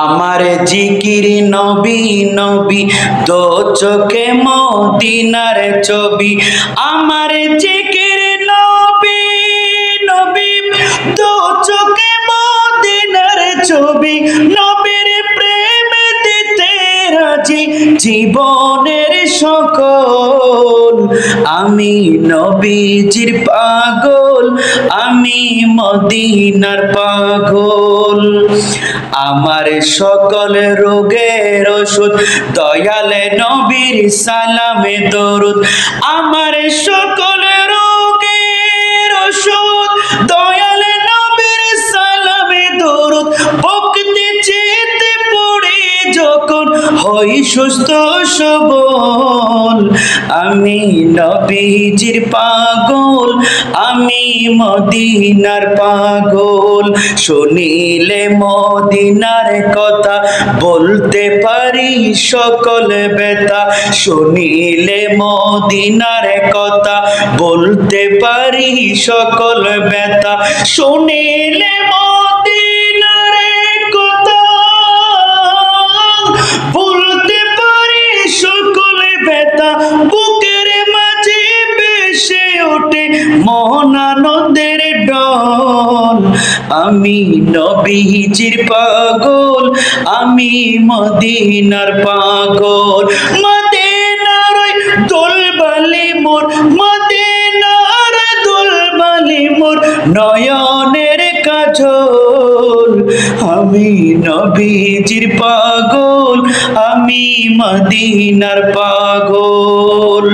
আমার জিকির নবী নবী দো চোখে মদিনার ছবি। আমার জিকির নবী নবী দো চোখে মদিনার ছবি। নবীর প্রেম দিতে রাজি জীবনের সকল। আমি নবীজির পাগল, আমি মদিনার পাগল। আমার সকল রোগের ওষুধ দয়ালে নবীর সালামে দরুদ। আমার সকল রোগের ওষুধ দয়ালে নবীর সালামে দরুদ। ভক্তি চিতে পড়ে যখন হই সুস্থ সবল। আমি নবীজির পাগল, আমি মদিনার পাগল। শুনিলে মদিনার কথা বলতে পারি সকল ব্যথা। শুনিলে মদিনার কথা বলতে পারি সকল ব্যথা। শুনিলে মদিনার কথা বলতে পারি সকল ব্যথা। বুকের মাঝে ভেসে ওঠে মহানন্দের ঢল। আমি নবীজির পাগল, আমি মদিনার পাগল। মদিনার দোলবালি মোর, মদিনার দোলবালি মোর নয়নের কাজল। আমি নবীজির পাগল, আমি মদিনার পাগল।